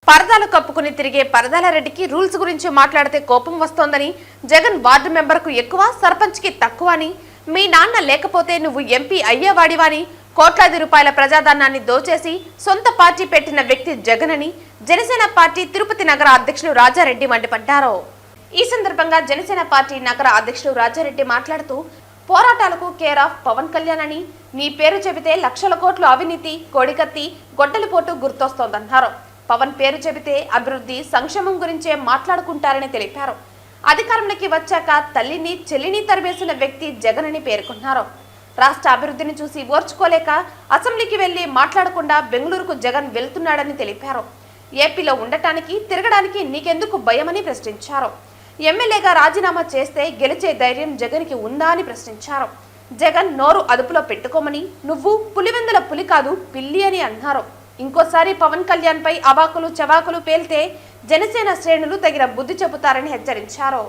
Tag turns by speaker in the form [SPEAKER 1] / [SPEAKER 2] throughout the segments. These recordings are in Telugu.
[SPEAKER 1] పరదాలు కప్పుకుని తిరిగే పరదాల రెడ్డికి రూల్స్ గురించి మాట్లాడితే కోపం వస్తోందని, జగన్ వార్డు మెంబర్కు ఎక్కువ, సర్పంచ్కి తక్కువ అని, మీ నాన్న లేకపోతే నువ్వు ఎంపీ అయ్యేవాడివాని, కోట్లాది రూపాయల ప్రజాధనాన్ని దోచేసి సొంత పార్టీ పెట్టిన వ్యక్తి జగన్ అని జనసేన పార్టీ తిరుపతి నగర అధ్యక్షుడు రాజారెడ్డి మండిపడ్డారు. ఈ సందర్భంగా జనసేన పార్టీ నగర అధ్యక్షుడు రాజారెడ్డి మాట్లాడుతూ, పోరాటాలకు కేర్ ఆఫ్ పవన్ కళ్యాణ్ అని, నీ పేరు చెబితే లక్షల కోట్లు అవినీతి, కోడికత్తి, గొడ్డలిపోటు గుర్తొస్తోందన్నారు. పవన్ పేరు చెబితే అభివృద్ధి, సంక్షేమం గురించే మాట్లాడుకుంటారని తెలిపారు. అధికారంలోకి వచ్చాక తల్లిని చెల్లిని తరిమేసిన వ్యక్తి జగన్ అని పేర్కొన్నారు. రాష్ట్ర అభివృద్ధిని చూసి ఓర్చుకోలేక అసెంబ్లీకి వెళ్లి మాట్లాడకుండా బెంగళూరుకు జగన్ వెళ్తున్నాడని తెలిపారు. ఏపీలో ఉండటానికి తిరగడానికి నీకెందుకు భయమని ప్రశ్నించారు. ఎమ్మెల్యేగా రాజీనామా చేస్తే గెలిచే ధైర్యం జగన్కి ఉందా అని ప్రశ్నించారు. జగన్ నోరు అదుపులో పెట్టుకోమని, నువ్వు పులివెందుల పులి కాదు పిల్లి అని అన్నారు. ఇంకోసారి పవన్ కళ్యాణ్ పై అవాకులు చవాకులు పేల్తే జనసేన శ్రేణులు తగిన బుద్ధి చెబుతారని హెచ్చరించారు.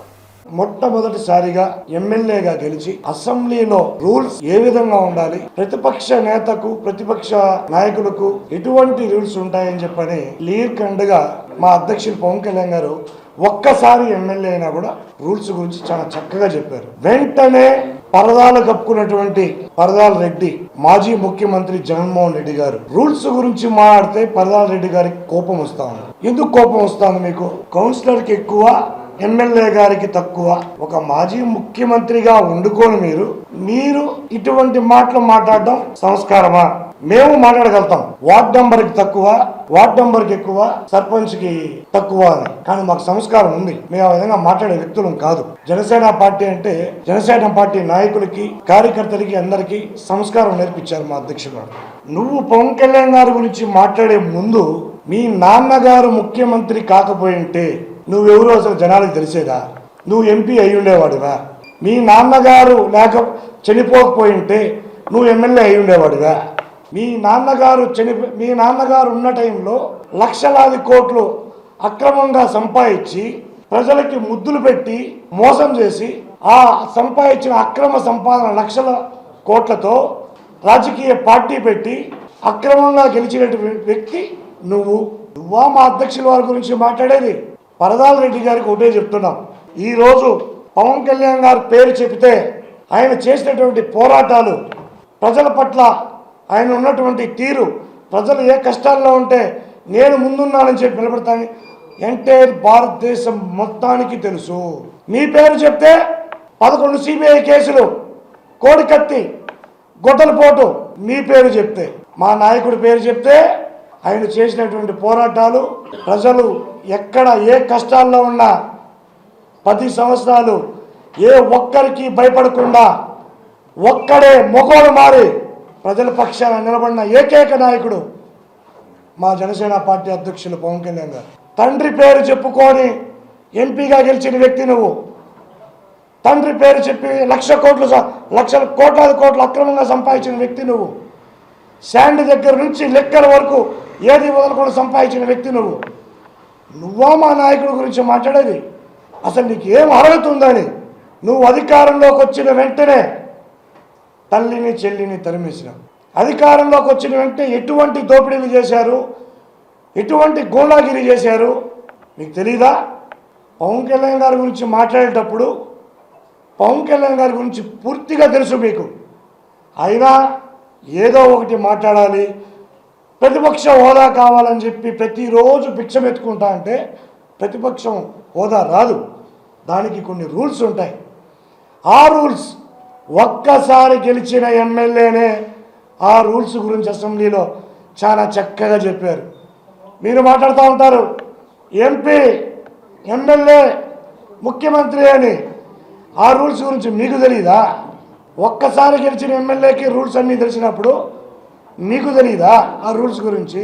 [SPEAKER 2] మొట్టమొదటిసారిగా ఎమ్మెల్యేగా గెలిచి అసెంబ్లీలో రూల్స్ ఏ విధంగా ఉండాలి, ప్రతిపక్ష నేతకు ప్రతిపక్ష నాయకులకు ఎటువంటి రూల్స్ ఉంటాయని చెప్పని క్లియర్ కట్ గా మా అధ్యక్షులు పవన్ కళ్యాణ్ గారు ఒక్కసారి ఎమ్మెల్యే అయినా కూడా రూల్స్ గురించి చాలా చక్కగా చెప్పారు. వెంటనే పరదాలు కప్పుకున్నటువంటి పరదాల రెడ్డి మాజీ ముఖ్యమంత్రి జగన్మోహన్ రెడ్డి గారు రూల్స్ గురించి మాట్లాడితే పరదాల రెడ్డి గారికి కోపం వస్తా ఉంది. ఎందుకు కోపం వస్తుంది మీకు? కౌన్సిలర్ కి ఎక్కువ, ఎమ్మెల్యే గారికి తక్కువ. ఒక మాజీ ముఖ్యమంత్రిగా వండుకొని మీరు ఇటువంటి మాటలు మాట్లాడడం సంస్కారమా? మేము మాట్లాడగలుగుతాం వార్డ్ నంబర్ కి తక్కువ, వార్డ్ నంబర్ కి ఎక్కువ, సర్పంచ్ కి తక్కువ అని. కానీ మాకు సంస్కారం ఉంది. మేము ఆ విధంగా మాట్లాడే వ్యక్తులం కాదు. జనసేన పార్టీ అంటే జనసేన పార్టీ నాయకులకి, కార్యకర్తలకి అందరికి సంస్కారం నేర్పించారు మా అధ్యక్షుడు. నువ్వు పవన్ కళ్యాణ్ గారి గురించి మాట్లాడే ముందు మీ నాన్నగారు ముఖ్యమంత్రి కాకపోయింటే నువ్వెవరో అసలు జనాలకు తెలిసేదా? నువ్వు ఎంపీ అయి ఉండేవాడివా? మీ నాన్నగారు చనిపోకపోయింటే నువ్వు ఎమ్మెల్యే అయి ఉండేవాడివా? మీ నాన్నగారు ఉన్న టైంలో లక్షలాది కోట్లు అక్రమంగా సంపాదించి ప్రజలకి ముద్దులు పెట్టి మోసం చేసి ఆ సంపాదించిన అక్రమ సంపాదన లక్షల కోట్లతో రాజకీయ పార్టీ పెట్టి అక్రమంగా గెలిచినటువంటి వ్యక్తి నువ్వా మా అధ్యక్షుల వారి గురించి మాట్లాడేది? పరదాల రెడ్డి గారికి ఒకటే చెప్తున్నాం. ఈరోజు పవన్ కళ్యాణ్ గారి పేరు చెబితే ఆయన చేసినటువంటి పోరాటాలు, ప్రజల పట్ల ఆయన ఉన్నటువంటి తీరు, ప్రజలు ఏ కష్టాల్లో ఉంటే నేను ముందున్నానని చెప్పి నిలబడతాను ఎంటైర్ భారతదేశం మొత్తానికి తెలుసు. మీ పేరు చెప్తే 11 సిబిఐ కేసులు, కోడికత్తి, గొడ్డలిపోటు. మీ పేరు చెప్తే, మా నాయకుడి పేరు చెప్తే ఆయన చేసినటువంటి పోరాటాలు, ప్రజలు ఎక్కడ ఏ కష్టాల్లో ఉన్నా 10 సంవత్సరాలు ఏ ఒక్కరికి భయపడకుండా ఒక్కడే మొగోడు మారి ప్రజల పక్షాన నిలబడిన ఏకైక నాయకుడు మా జనసేన పార్టీ అధ్యక్షులు పవన్ కళ్యాణ్ గారు. తండ్రి పేరు చెప్పుకొని ఎంపీగా గెలిచిన వ్యక్తి నువ్వు. తండ్రి పేరు చెప్పి లక్షల కోట్ల అక్రమంగా సంపాదించిన వ్యక్తి నువ్వు. శాండ్ దగ్గర నుంచి లెక్కల వరకు ఏది వదలకుండా సంపాదించిన వ్యక్తి నువ్వా మా నాయకుడి గురించి మాట్లాడేది? అసలు నీకు ఏం అర్హత ఉందని? నువ్వు అధికారంలోకి వచ్చిన వెంటనే తల్లిని చెల్లిని తరిమేసినావు. అధికారంలోకి వచ్చిన వెంటనే ఎటువంటి దోపిడీలు చేశారు, ఎటువంటి గూండాగిరి చేశారు మీకు తెలీదా? పవన్ కళ్యాణ్ గారి గురించి మాట్లాడేటప్పుడు పవన్ కళ్యాణ్ గారి గురించి పూర్తిగా తెలుసు మీకు. అయినా ఏదో ఒకటి మాట్లాడాలి, ప్రతిపక్ష హోదా కావాలని చెప్పి ప్రతిరోజు భిక్షమెత్తుకుంటా అంటే ప్రతిపక్షం హోదా రాదు. దానికి కొన్ని రూల్స్ ఉంటాయి. ఆ రూల్స్ ఒక్కసారి గెలిచిన ఎమ్మెల్యేనే ఆ రూల్స్ గురించి అసెంబ్లీలో చాలా చక్కగా చెప్పారు. మీరు మాట్లాడుతూ ఉంటారు ఎంపీ, ఎమ్మెల్యే, ముఖ్యమంత్రి అని. ఆ రూల్స్ గురించి మీకు తెలీదా? ఒక్కసారి గెలిచిన ఎమ్మెల్యేకి రూల్స్ అన్నీ తెలిసినప్పుడు మీకు తెలీదా ఆ రూల్స్ గురించి?